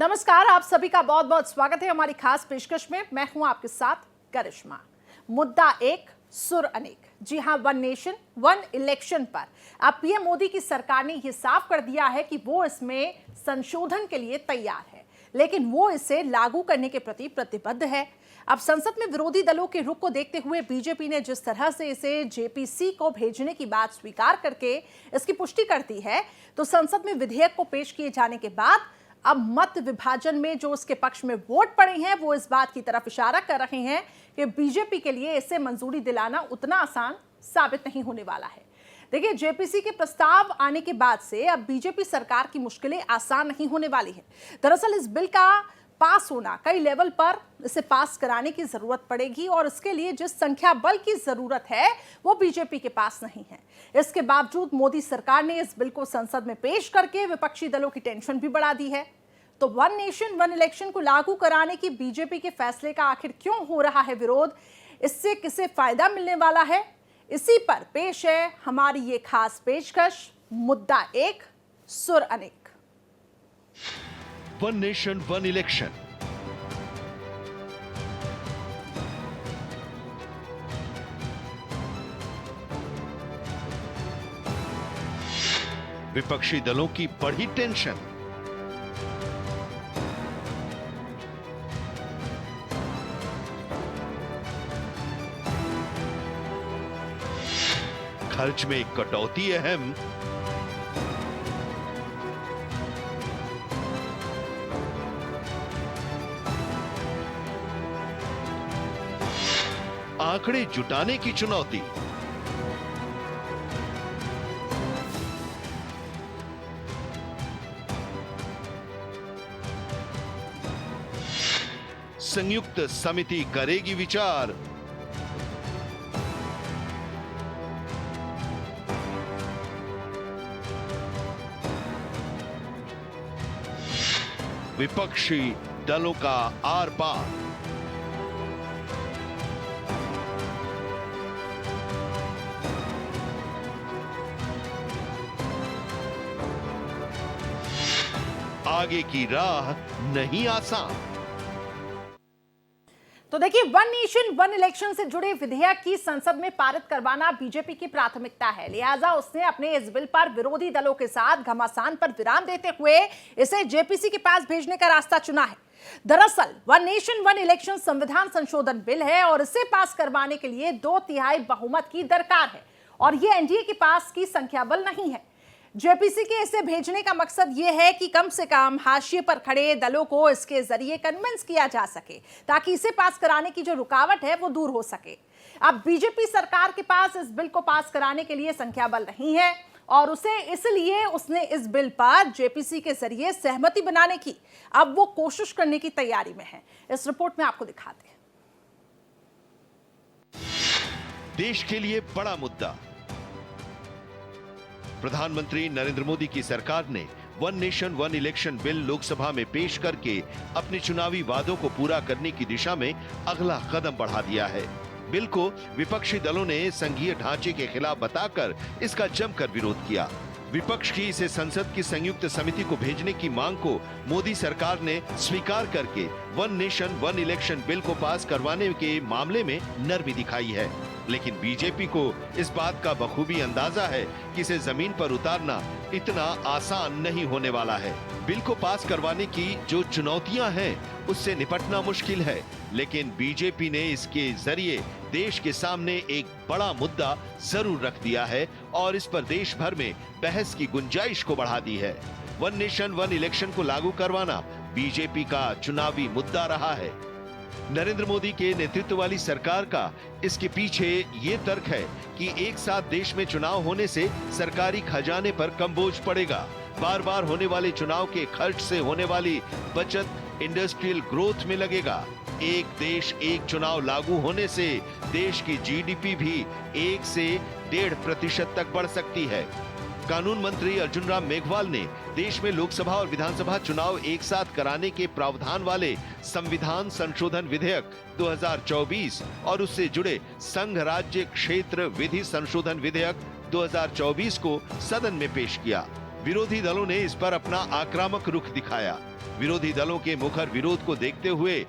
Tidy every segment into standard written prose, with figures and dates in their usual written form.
नमस्कार, आप सभी का बहुत बहुत स्वागत है हमारी खास पेशकश में। मैं हूं आपके साथ करिश्मा। मुद्दा एक, सुर अनेक। जी हां, वन नेशन वन इलेक्शन पर अब पीएम मोदी की सरकार ने यह साफ कर दिया है कि वो इसमें संशोधन के लिए तैयार है, लेकिन वो इसे लागू करने के प्रति प्रतिबद्ध है। अब संसद में विरोधी दलों के रुख को देखते हुए बीजेपी ने जिस तरह से इसे जेपीसी को भेजने की बात स्वीकार करके इसकी पुष्टि कर दी है, तो संसद में विधेयक को पेश किए जाने के बाद अब मत विभाजन में जो उसके पक्ष में वोट पड़े हैं वो इस बात की तरफ इशारा कर रहे हैं कि बीजेपी के लिए इसे मंजूरी दिलाना उतना आसान साबित नहीं होने वाला है। देखिए, जेपीसी के प्रस्ताव आने के बाद से अब बीजेपी सरकार की मुश्किलें आसान नहीं होने वाली है। दरअसल इस बिल का पास होना, कई लेवल पर इसे पास कराने की जरूरत पड़ेगी और इसके लिए जिस संख्या बल की जरूरत है वो बीजेपी के पास नहीं है। इसके बावजूद मोदी सरकार ने इस बिल को संसद में पेश करके विपक्षी दलों की टेंशन भी बढ़ा दी है। तो वन नेशन वन इलेक्शन को लागू कराने की बीजेपी के फैसले का आखिर क्यों हो रहा है विरोध, इससे किसे फायदा मिलने वाला है, इसी पर पेश है हमारी ये खास पेशकश। मुद्दा एक, सुर अनेक। One nation one election. विपक्षी दलों की बढ़ी टेंशन। खर्च में कटौती अहम, आंकड़े जुटाने की चुनौती। संयुक्त समिति करेगी विचार। विपक्षी दलों का आर पार। आगे की राह नहीं आसान। तो देखिए, वन नेशन वन इलेक्शन से जुड़े विधेयक की संसद में पारित करवाना बीजेपी की प्राथमिकता है। लिहाजा उसने अपने इस बिल पर विरोधी दलों के साथ घमासान पर विराम देते हुए इसे जेपीसी के पास भेजने का रास्ता चुना है। दरअसल वन नेशन वन इलेक्शन संविधान संशोधन बिल है और इसे पास करवाने के लिए 2/3 बहुमत की दरकार है और यह एनडीए के पास की संख्या बल नहीं है। जेपीसी के इसे भेजने का मकसद यह है कि कम से कम हाशिए पर खड़े दलों को इसके जरिए कन्विंस किया जा सके ताकि इसे पास कराने की जो रुकावट है वो दूर हो सके। अब बीजेपी सरकार के पास इस बिल को पास कराने के लिए संख्या बल नहीं है और उसने इस बिल पर जेपीसी के जरिए सहमति बनाने की अब वो कोशिश करने की तैयारी में है। इस रिपोर्ट में आपको दिखाते हैं। देश के लिए बड़ा मुद्दा। प्रधानमंत्री नरेंद्र मोदी की सरकार ने one nation one election bill Lok Sabha में पेश करके अपने चुनावी वादों को पूरा करने की दिशा में अगला कदम बढ़ा दिया है। बिल को विपक्षी दलों ने संघीय ढांचे के खिलाफ बताकर इसका जमकर विरोध किया। विपक्ष की इसे संसद की संयुक्त समिति को भेजने की मांग को मोदी सरकार ने स्वीकार करके one nation one election bill को पास करवाने के मामले में नरमी दिखाई है। लेकिन बीजेपी को इस बात का बखूबी अंदाजा है कि इसे जमीन पर उतारना इतना आसान नहीं होने वाला है। बिल को पास करवाने की जो चुनौतियां हैं उससे निपटना मुश्किल है, लेकिन बीजेपी ने इसके जरिए देश के सामने एक बड़ा मुद्दा जरूर रख दिया है और इस पर देश भर में बहस की गुंजाइश को बढ़ा दी है। वन नेशन वन इलेक्शन को लागू करवाना बीजेपी का चुनावी मुद्दा रहा है। नरेंद्र मोदी के नेतृत्व वाली सरकार का इसके पीछे ये तर्क है कि एक साथ देश में चुनाव होने से सरकारी खजाने पर कम बोझ पड़ेगा। बार बार होने वाले चुनाव के खर्च से होने वाली बचत इंडस्ट्रियल ग्रोथ में लगेगा। एक देश एक चुनाव लागू होने से देश की जीडीपी भी 1 से 1.5% तक बढ़ सकती है। कानून मंत्री अर्जुन राम मेघवाल ने देश में लोकसभा और विधानसभा चुनाव एक साथ कराने के प्रावधान वाले संविधान संशोधन विधेयक 2024 और उससे जुड़े संघ राज्य क्षेत्र विधि संशोधन विधेयक 2024 को सदन में पेश किया। विरोधी दलों ने इस पर अपना आक्रामक रुख दिखाया। विरोधी दलों के मुखर विरोध को देखते हुए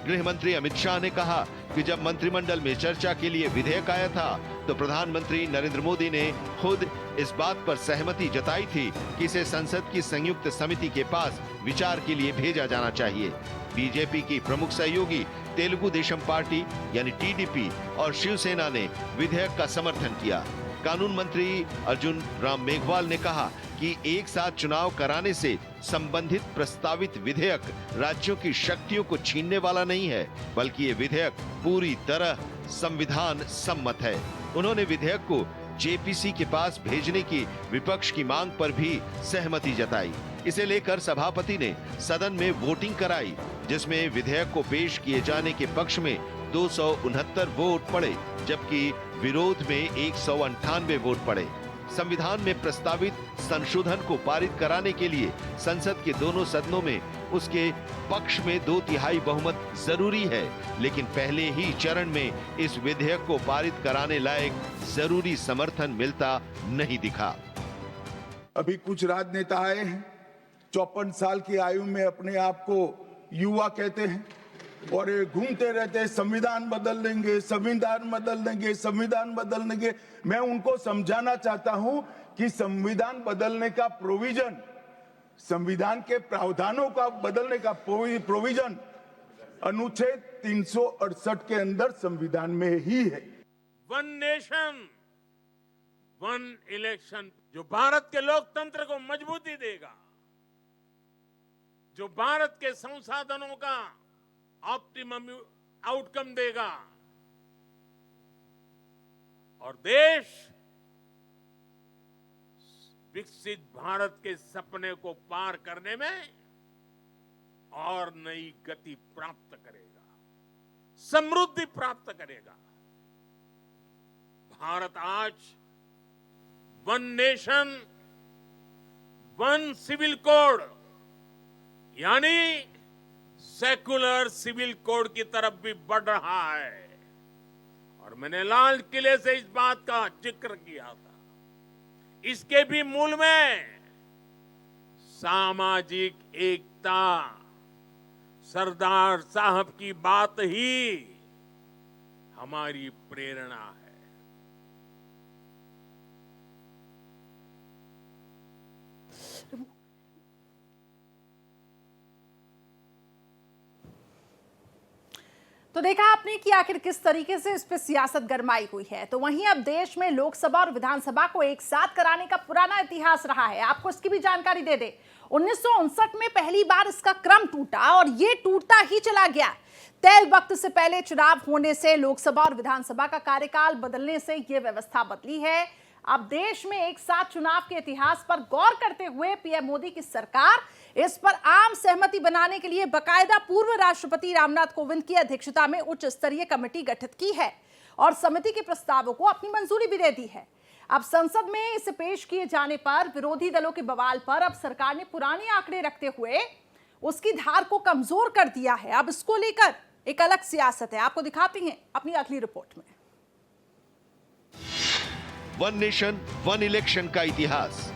गृह मंत्री अमित शाह ने कहा कि जब मंत्रिमंडल में चर्चा के लिए विधेयक आया था तो प्रधानमंत्री नरेंद्र मोदी ने खुद इस बात पर सहमति जताई थी कि इसे संसद की संयुक्त समिति के पास विचार के लिए भेजा जाना चाहिए। बीजेपी की प्रमुख सहयोगी तेलुगु देशम पार्टी यानी टीडीपी और शिवसेना ने विधेयक का समर्थन किया। कानून मंत्री अर्जुन राम मेघवाल ने कहा कि एक साथ चुनाव कराने से संबंधित प्रस्तावित विधेयक राज्यों की शक्तियों को छीनने वाला नहीं है, बल्कि ये विधेयक पूरी तरह संविधान सम्मत है। उन्होंने विधेयक को जेपीसी के पास भेजने की विपक्ष की मांग पर भी सहमति जताई। इसे लेकर सभापति ने सदन में वोटिंग कराई, जिसमें विधेयक को पेश किए जाने के पक्ष में 269 वोट पड़े, जबकि विरोध में 198 वोट पड़े। संविधान में प्रस्तावित संशोधन को पारित कराने के लिए संसद के दोनों सदनों में उसके पक्ष में 2/3 बहुमत जरूरी है, लेकिन पहले ही चरण में इस विधेयक को पारित कराने लायक जरूरी समर्थन मिलता नहीं दिखा। अभी कुछ राजनेता आए हैं, 54 साल की आयु में अपने आप को युवा कहते हैं और ये घूमते रहते हैं, संविधान बदल देंगे, संविधान बदल देंगे, संविधान बदल देंगे। मैं उनको समझाना चाहता हूं कि संविधान बदलने का प्रोविजन, संविधान के प्रावधानों का बदलने का प्रोविजन अनुच्छेद 368 के अंदर संविधान में ही है। वन नेशन वन इलेक्शन जो भारत के लोकतंत्र को मजबूती देगा, जो भारत के संसाधनों का ऑप्टिमम आउटकम देगा और देश विकसित भारत के सपने को पार करने में और नई गति प्राप्त करेगा, समृद्धि प्राप्त करेगा। भारत आज one nation one civil code यानी सेकुलर सिविल कोड की तरफ भी बढ़ रहा है और मैंने लाल किले से इस बात का जिक्र किया था। इसके भी मूल में सामाजिक एकता, सरदार साहब की बात ही हमारी प्रेरणा है। तो देखा आपने कि आखिर किस तरीके से इस पे सियासत गरमाई हुई है। तो वहीं अब देश में लोकसभा और विधानसभा को एक साथ कराने का पुराना इतिहास रहा है। आपको इसकी भी जानकारी दे दे, 1959 में पहली बार इसका क्रम टूटा और ये टूटता ही चला गया। तय वक्त से पहले चुनाव होने से लोकसभा और विधानसभा का कार्यकाल बदलने से ये व्यवस्था बदली है। अब देश में एक साथ चुनाव के इतिहास पर गौर करते हुए पीएम मोदी की सरकार इस पर आम सहमति बनाने के लिए बकायदा पूर्व राष्ट्रपति रामनाथ कोविंद की अध्यक्षता में उच्च स्तरीय कमेटी गठित की है और समिति के प्रस्तावों को अपनी मंजूरी भी दे दी है। अब संसद में इसे पेश किए जाने पर विरोधी दलों के बवाल पर अब सरकार ने पुराने आंकड़े रखते हुए उसकी धार को कमजोर कर दिया है। अब इसको लेकर एक अलग सियासत है, आपको दिखाते हैं अपनी अगली रिपोर्ट में। वन नेशन वन इलेक्शन का इतिहास।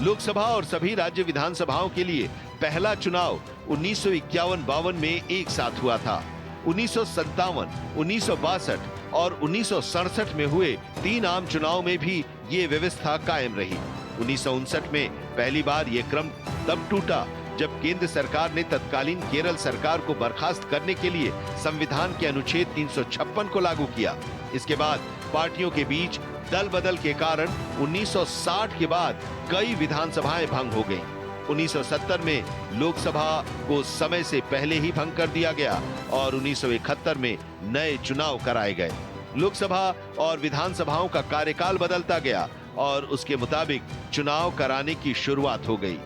लोकसभा और सभी राज्य विधानसभाओं के लिए पहला चुनाव 1951-52 में एक साथ हुआ था। 1957, 1962 और 1967 में हुए 3 आम चुनाव में भी ये व्यवस्था कायम रही। 1959 में पहली बार ये क्रम तब टूटा जब केंद्र सरकार ने तत्कालीन केरल सरकार को बर्खास्त करने के लिए संविधान के अनुच्छेद 356 को लागू किया। इसके बाद पार्टियों के बीच दल बदल के कारण 1960 के बाद कई विधानसभाएं भंग हो गईं। 1970 में लोकसभा को समय से पहले ही भंग कर दिया गया और 1971 में नए चुनाव कराए गए। लोकसभा और विधानसभाओं का कार्यकाल बदलता गया और उसके मुताबिक चुनाव कराने की शुरुआत हो गई।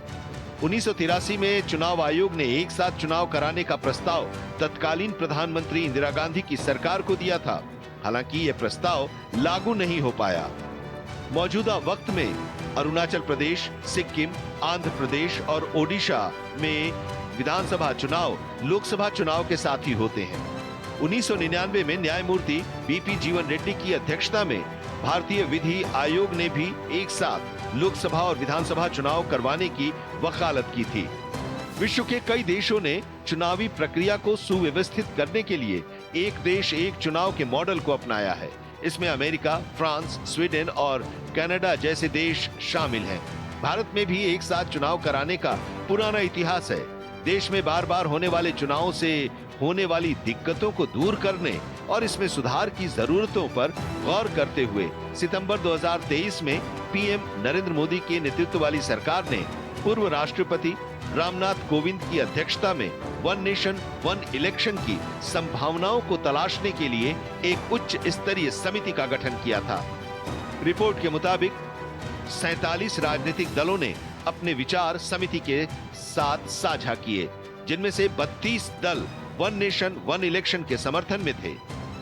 1983 में चुनाव आयोग ने एक साथ चुनाव कराने का प्रस्ताव तत्कालीन प्रधानमंत्री इंदिरा गांधी की सरकार को दिया था। हालांकि यह प्रस्ताव लागू नहीं हो पाया। मौजूदा वक्त में अरुणाचल प्रदेश, सिक्किम, आंध्र प्रदेश और ओडिशा में विधानसभा चुनाव लोकसभा चुनाव के साथ ही होते हैं। 1999 में न्यायमूर्ति बीपी जीवन रेड्डी की अध्यक्षता में भारतीय विधि आयोग ने भी एक साथ लोकसभा और विधानसभा चुनाव करवाने की वकालत की थी। विश्व के कई देशों ने चुनावी प्रक्रिया को सुव्यवस्थित करने के लिए एक देश एक चुनाव के मॉडल को अपनाया है। इसमें अमेरिका, फ्रांस, स्वीडन और कनाडा जैसे देश शामिल हैं। भारत में भी एक साथ चुनाव कराने का पुराना इतिहास है। देश में बार बार होने वाले चुनावों से होने वाली दिक्कतों को दूर करने और इसमें सुधार की जरूरतों पर गौर करते हुए सितंबर 2023 में पीएम नरेंद्र मोदी के नेतृत्व वाली सरकार ने पूर्व राष्ट्रपति रामनाथ कोविंद की अध्यक्षता में वन नेशन वन इलेक्शन की संभावनाओं को तलाशने के लिए एक उच्च स्तरीय समिति का गठन किया था। रिपोर्ट के मुताबिक 47 राजनीतिक दलों ने अपने विचार समिति के साथ साझा किए, जिनमें से 32 दल वन नेशन वन इलेक्शन के समर्थन में थे।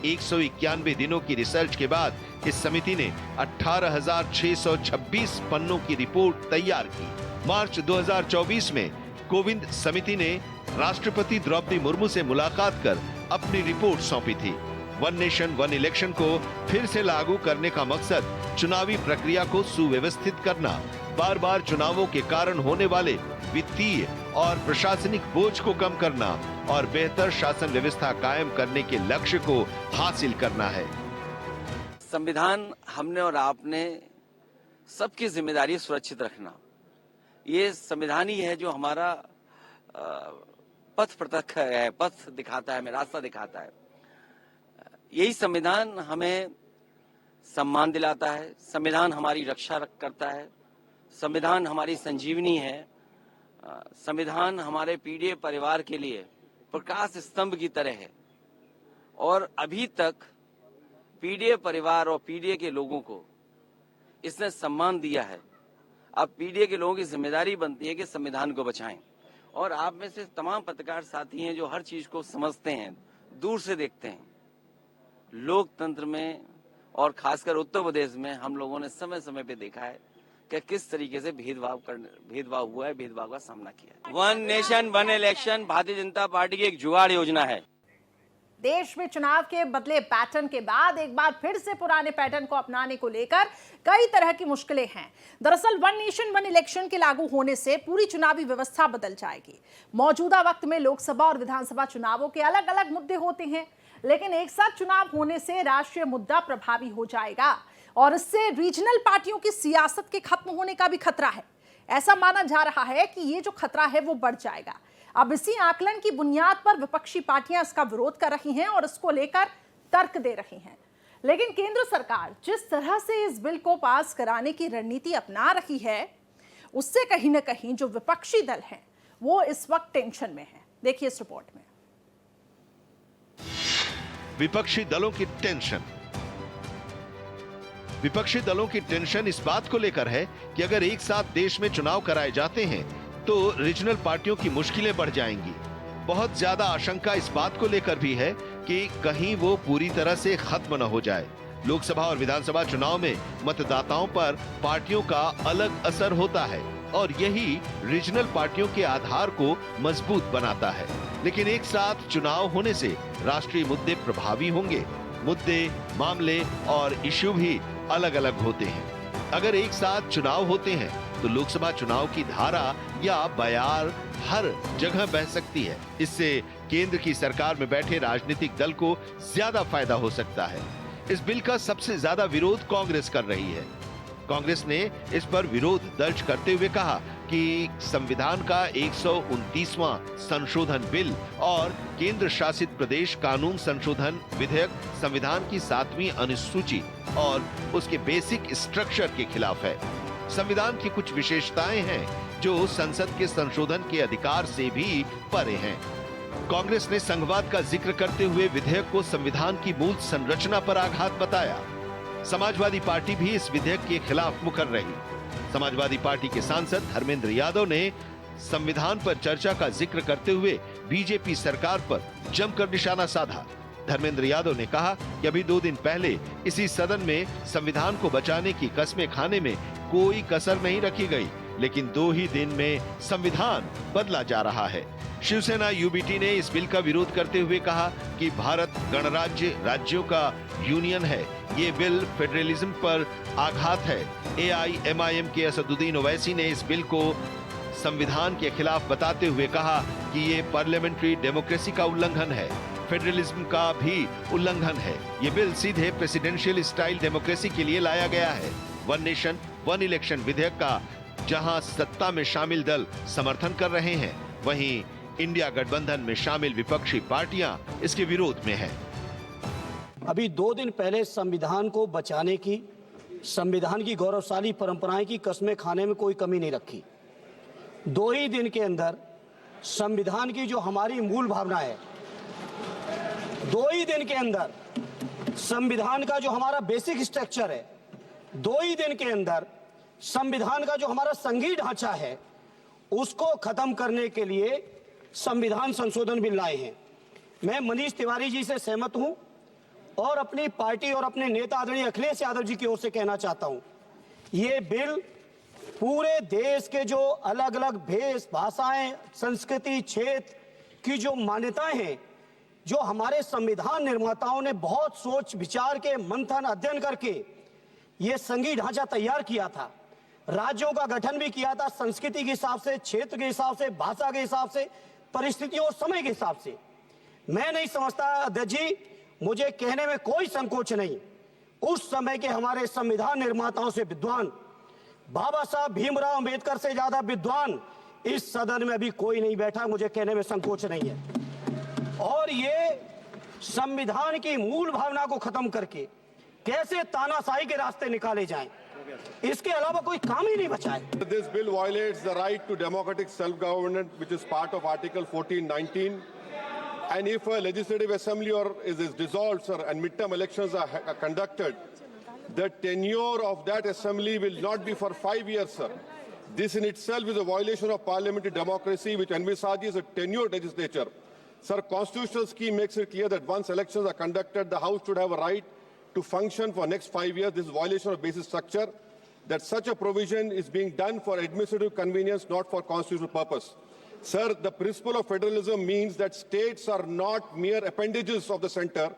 191 दिनों की रिसर्च के बाद इस समिति ने 18,626 पन्नों की रिपोर्ट तैयार की। मार्च 2024 में कोविंद समिति ने राष्ट्रपति द्रौपदी मुर्मू से मुलाकात कर अपनी रिपोर्ट सौंपी थी। वन नेशन वन इलेक्शन को फिर से लागू करने का मकसद चुनावी प्रक्रिया को सुव्यवस्थित करना, बार बार चुनावों के कारण होने वाले वित्तीय और प्रशासनिक बोझ को कम करना और बेहतर शासन व्यवस्था कायम करने के लक्ष्य को हासिल करना है। संविधान हमने और आपने सबकी जिम्मेदारी सुरक्षित रखना। ये संविधान ही है जो हमारा पथ प्रतख है, पथ दिखाता है, हमें रास्ता दिखाता है। यही संविधान हमें सम्मान दिलाता है, संविधान हमारी रक्षा करता है, संविधान हमारी संजीवनी है, संविधान हमारे पीढ़ी परिवार के लिए प्रकाश स्तंभ की तरह है। और अभी तक पीढ़ी परिवार और पीढ़ी के लोगों को इसने सम्मान दिया है। अब पीढ़ी के लोगों की जिम्मेदारी बनती है कि संविधान को बचाएं। और आप में से तमाम पत्रकार साथी हैं जो हर चीज को समझते हैं, दूर से देखते हैं। लोकतंत्र में और खासकर उत्तर प्रदेश में हम लोगों ने समय समय पे देखा है कि किस तरीके से भेदभाव हुआ है, भेदभाव का सामना किया है। One nation one election Bharatiya Janata party की एक जुगाड़ योजना है। देश में चुनाव के बदले पैटर्न के बाद एक बार फिर से पुराने पैटर्न को अपनाने को लेकर कई तरह की मुश्किलें हैं। दरअसल वन नेशन वन इलेक्शन के लागू होने से पूरी चुनावी व्यवस्था बदल जाएगी। मौजूदा वक्त में लोकसभा और विधानसभा चुनावों के अलग अलग मुद्दे होते हैं, लेकिन एक साथ चुनाव होने से राष्ट्रीय मुद्दा प्रभावी हो जाएगा और इससे रीजनल पार्टियों की सियासत के खत्म होने का भी खतरा है। ऐसा माना जा रहा है कि ये जो खतरा है वो बढ़ जाएगा। अब इसी आकलन की बुनियाद पर विपक्षी पार्टियां इसका विरोध कर रही हैं और इसको लेकर तर्क दे रही हैं। लेकिन केंद्र सरकार जिस तरह से इस बिल को पास कराने की रणनीति अपना रही है, उससे कहीं ना कहीं जो विपक्षी दल हैं वो इस वक्त टेंशन में हैं। देखिए इस रिपोर्ट में। विपक्षी दलों की टेंशन। विपक्षी दलों की टेंशन इस बात को लेकर है कि अगर एक साथ देश में चुनाव कराए जाते हैं तो रीजनल पार्टियों की मुश्किलें बढ़ जाएंगी। बहुत ज्यादा आशंका इस बात को लेकर भी है कि कहीं वो पूरी तरह से खत्म न हो जाए। लोकसभा और विधानसभा चुनाव में मतदाताओं पर पार्टियों का अलग असर होता है और यही रीजनल पार्टियों के आधार को मजबूत बनाता है। लेकिन एक साथ चुनाव होने से राष्ट्रीय मुद्दे प्रभावी होंगे। मुद्दे, मामले और इश्यू भी अलग अलग होते हैं। अगर एक साथ चुनाव होते हैं तो लोकसभा चुनाव की धारा या बयार हर जगह बह सकती है। इससे केंद्र की सरकार में बैठे राजनीतिक दल को ज्यादा फायदा हो सकता है। इस बिल का सबसे ज्यादा विरोध कांग्रेस कर रही है। कांग्रेस ने इस पर विरोध दर्ज करते हुए कहा कि संविधान का 129वां संशोधन बिल और केंद्र शासित प्रदेश कानून संशोधन विधेयक संविधान की 7वीं अनुसूची और उसके बेसिक स्ट्रक्चर के खिलाफ है। संविधान की कुछ विशेषताएं हैं जो संसद के संशोधन के अधिकार से भी परे हैं। कांग्रेस ने संघवाद का जिक्र करते हुए विधेयक को संविधान की मूल संरचना पर आघात बताया। समाजवादी पार्टी भी इस विधेयक के खिलाफ मुकर रही। समाजवादी पार्टी के सांसद धर्मेंद्र यादव ने संविधान पर चर्चा का जिक्र करते हुए बीजेपी सरकार पर जमकर निशाना साधा। धर्मेंद्र यादव ने कहा कि अभी 2 दिन पहले इसी सदन में संविधान को बचाने की कस्में खाने में कोई कसर नहीं रखी गई। लेकिन 2 ही दिन में संविधान बदला जा रहा है। शिवसेना यूबीटी ने इस बिल का विरोध करते हुए कहा कि भारत गणराज्य राज्यों का यूनियन है। ये बिल फेडरलिज्म पर आघात है। एआईएमआईएम के असदुद्दीन ओवैसी ने इस बिल को संविधान के खिलाफ बताते हुए कहा कि ये पार्लियामेंट्री डेमोक्रेसी का उल्लंघन है, फेडरलिज्म का भी उल्लंघन है। ये बिल सीधे प्रेसिडेंशियल स्टाइल डेमोक्रेसी के लिए लाया गया है। वन नेशन वन इलेक्शन विधेयक का जहां सत्ता में शामिल दल समर्थन कर रहे हैं, वहीं इंडिया गठबंधन में शामिल विपक्षी पार्टियां इसके विरोध में हैं। अभी 2 दिन पहले संविधान को बचाने की, संविधान की गौरवशाली परंपराएं की कस्में खाने में कोई कमी नहीं रखी। 2 ही दिन के अंदर संविधान की जो हमारी मूल भावना है, 2 ही दिन के अंदर संविधान का जो हमारा बेसिक स्ट्रक्चर है, 2 ही दिन के अंदर संविधान का जो हमारा संघीय ढांचा है, उसको खत्म करने के लिए संविधान संशोधन बिल लाए हैं। मैं मनीष तिवारी जी से सहमत हूं और अपनी पार्टी और अपने नेता आदरणीय अखिलेश यादव जी की ओर से कहना चाहता हूं, ये बिल पूरे देश के जो अलग अलग भेष भाषाएं, संस्कृति, क्षेत्र की जो मान्यताएं हैं, जो हमारे संविधान निर्माताओं ने बहुत सोच विचार के मंथन अध्ययन करके ये संघीय ढांचा तैयार किया था, राज्यों का गठन भी किया था, संस्कृति के हिसाब से, क्षेत्र के हिसाब से, भाषा के हिसाब से, परिस्थितियों और समय के हिसाब से। मैं नहीं समझता अध्यक्ष जी, मुझे कहने में कोई संकोच नहीं, उस समय के हमारे संविधान निर्माताओं से विद्वान, बाबा साहब भीमराव अंबेडकर से ज्यादा विद्वान इस सदन में अभी कोई नहीं बैठा, मुझे कहने में संकोच नहीं है। और ये संविधान की मूल भावना को खत्म करके कैसे तानाशाही के रास्ते निकाले जाएं, इसके अलावा कोई काम ही नहीं बचा है। This bill violates the right to democratic self-government, which is part of Article 14-19. And if a legislative assembly is dissolved, sir, and midterm elections are conducted, the tenure of that assembly will not be for 5 years, sir. This in itself is a violation of parliamentary democracy, which envisages a tenured legislature. Sir, constitutional scheme makes it clear that once elections are conducted, the House should have a right to function for next 5 years. This is a violation of basic structure. That such a provision is being done for administrative convenience, not for constitutional purpose. Sir, the principle of federalism means that states are not mere appendages of the center.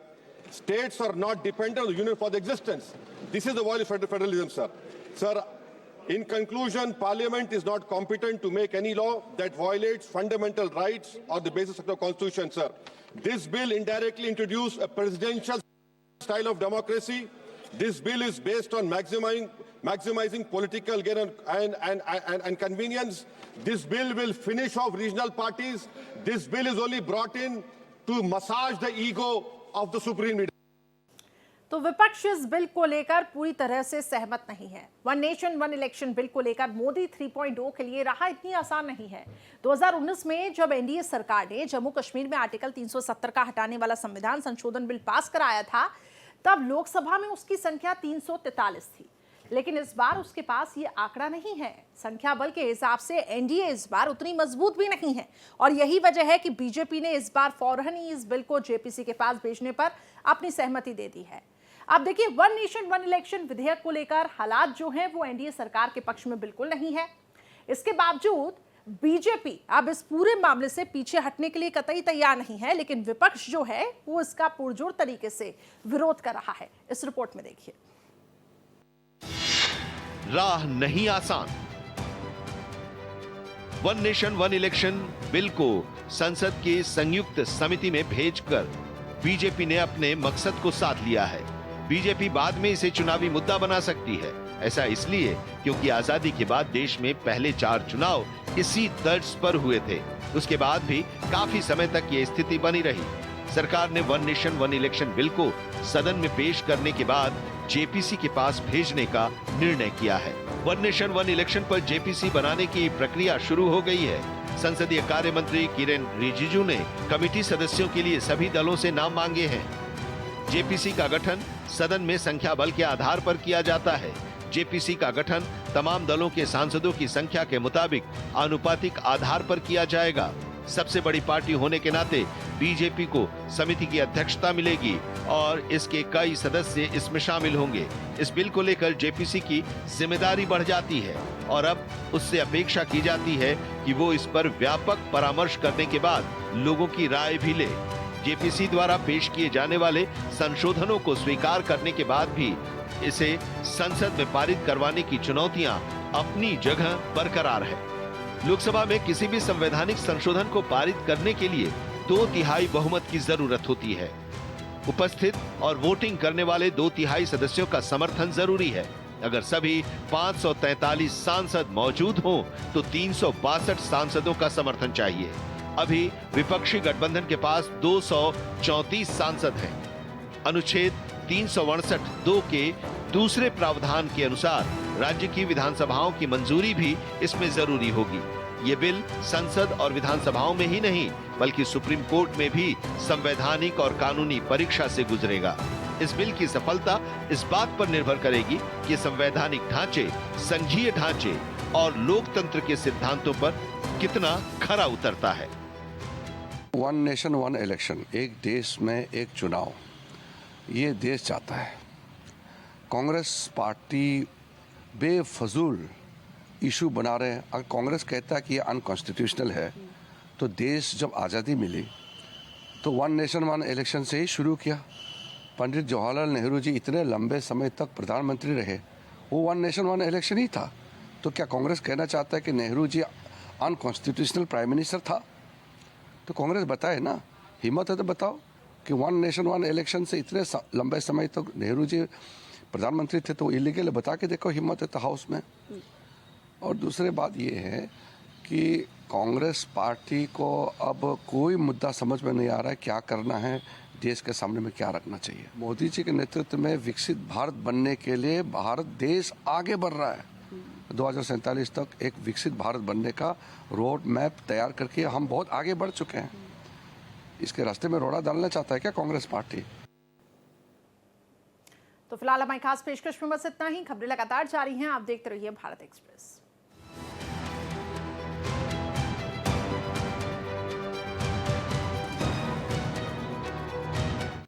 States are not dependent on the union for the existence. This is the violation of federalism, sir. Sir, in conclusion, Parliament is not competent to make any law that violates fundamental rights or the basis of the Constitution, sir. This bill indirectly introduced a presidential style of democracy. This bill is based on maximizing political gain and convenience. This bill will finish off regional parties. This bill is only brought in to massage the ego of the supreme leader. तो विपक्ष इस bill को लेकर पूरी तरह से सहमत नहीं है। One nation one election bill को लेकर मोदी 3.0 के लिए राह इतनी आसान नहीं है। 2019 में जब एनडीए सरकार ने जम्मू कश्मीर में आर्टिकल 370 का हटाने वाला संविधान संशोधन बिल पास कराया था, तब लोकसभा में उसकी संख्या 343 थी, लेकिन इस बार उसके पास ये आंकड़ा नहीं है। संख्या बल के हिसाब से एनडीए इस बार उतनी मजबूत भी नहीं है और यही वजह है कि बीजेपी ने इस बार फौरन ही इस बिल को जेपीसी के पास भेजने पर अपनी सहमति दे दी है। अब देखिए, वन नेशन वन इलेक्शन विधेयक को लेकर हालात जो हैं वो एनडीए सरकार के पक्ष में बिल्कुल नहीं है। इसके बावजूद बीजेपी अब इस पूरे मामले से पीछे हटने के लिए कतई तैयार नहीं है, लेकिन विपक्ष जो है वो इसका पुरजोर तरीके से विरोध कर रहा है। इस रिपोर्ट में देखिए। राह नहीं आसान। One nation one election bill को संसद की संयुक्त समिति में भेजकर बीजेपी ने अपने मकसद को साध लिया है। बीजेपी बाद में इसे चुनावी मुद्दा बना सकती है। ऐसा इसलिए क्योंकि आजादी के बाद देश में पहले 4 चुनाव इसी तर्ज पर हुए थे। उसके बाद भी काफी समय तक ये स्थिति बनी रही। सरकार ने one nation one election bill को सदन में पेश करने के बाद जेपीसी के पास भेजने का निर्णय किया है। वन नेशन वन इलेक्शन पर जेपीसी बनाने की प्रक्रिया शुरू हो गई है। संसदीय कार्य मंत्री किरेन रिजिजू ने कमेटी सदस्यों के लिए सभी दलों से नाम मांगे हैं। जेपीसी का गठन सदन में संख्या बल के आधार पर किया जाता है। जेपीसी का गठन तमाम दलों के सांसदों की संख्या के मुताबिक आनुपातिक आधार पर किया जाएगा। सबसे बड़ी पार्टी होने के नाते बीजेपी को समिति की अध्यक्षता मिलेगी और इसके कई सदस्य इसमें शामिल होंगे। इस बिल को लेकर जेपीसी की जिम्मेदारी बढ़ जाती है और अब उससे अपेक्षा की जाती है कि वो इस पर व्यापक परामर्श करने के बाद लोगों की राय भी ले। जेपीसी द्वारा पेश किए जाने वाले संशोधनों को स्वीकार करने के बाद भी इसे संसद में पारित करवाने की चुनौतियां अपनी जगह बरकरार है। लोकसभा में किसी भी संवैधानिक संशोधन को पारित करने के लिए 2/3 बहुमत की जरूरत होती है। उपस्थित और वोटिंग करने वाले 2/3 सदस्यों का समर्थन जरूरी है। अगर सभी 543 सांसद मौजूद हों तो 362 सांसदों का समर्थन चाहिए। अभी विपक्षी गठबंधन के पास 234 सांसद हैं। अनुच्छेद 362 के दूसरे प्रावधान के अनुसार राज्य की विधानसभाओं की मंजूरी भी इसमें जरूरी होगी। ये बिल संसद और विधानसभाओं में ही नहीं बल्कि सुप्रीम कोर्ट में भी संवैधानिक और कानूनी परीक्षा से गुजरेगा। इस बिल की सफलता इस बात पर निर्भर करेगी कि संवैधानिक ढांचे, संघीय ढांचे और लोकतंत्र के सिद्धांतों पर कितना खरा उतरता है। वन नेशन वन इलेक्शन, एक देश में एक चुनाव, ये देश चाहता है। कांग्रेस पार्टी बेफजूल इशू बना रहे हैं। अगर कांग्रेस कहता है कि ये अनकॉन्स्टिट्यूशनल है तो देश जब आज़ादी मिली तो वन नेशन वन इलेक्शन से ही शुरू किया। पंडित जवाहरलाल नेहरू जी इतने लंबे समय तक प्रधानमंत्री रहे, वो वन नेशन वन इलेक्शन ही था। तो क्या कांग्रेस कहना चाहता है कि Nehru ji unconstitutional prime minister था? तो कांग्रेस बताए ना, हिम्मत है तो बताओ कि वन नेशन वन इलेक्शन से इतने लंबे समय तक नेहरू जी प्रधानमंत्री थे तो इलीगल, बता के देखो, हिम्मत है तो हाउस में। और दूसरी बात ये है कि कांग्रेस पार्टी को अब कोई मुद्दा समझ में नहीं आ रहा है क्या करना है, देश के सामने में क्या रखना चाहिए। मोदी जी के नेतृत्व में विकसित भारत बनने के लिए भारत देश आगे बढ़ रहा है। 2047 तक एक विकसित भारत बनने का रोड मैप तैयार करके हम बहुत आगे बढ़ चुके हैं। इसके रास्ते में रोड़ा डालना चाहता है क्या कांग्रेस पार्टी? तो फिलहाल हमारी खास पेशकश में बस इतना ही। खबरें लगातार जारी हैं, आप देखते रहिए भारत एक्सप्रेस।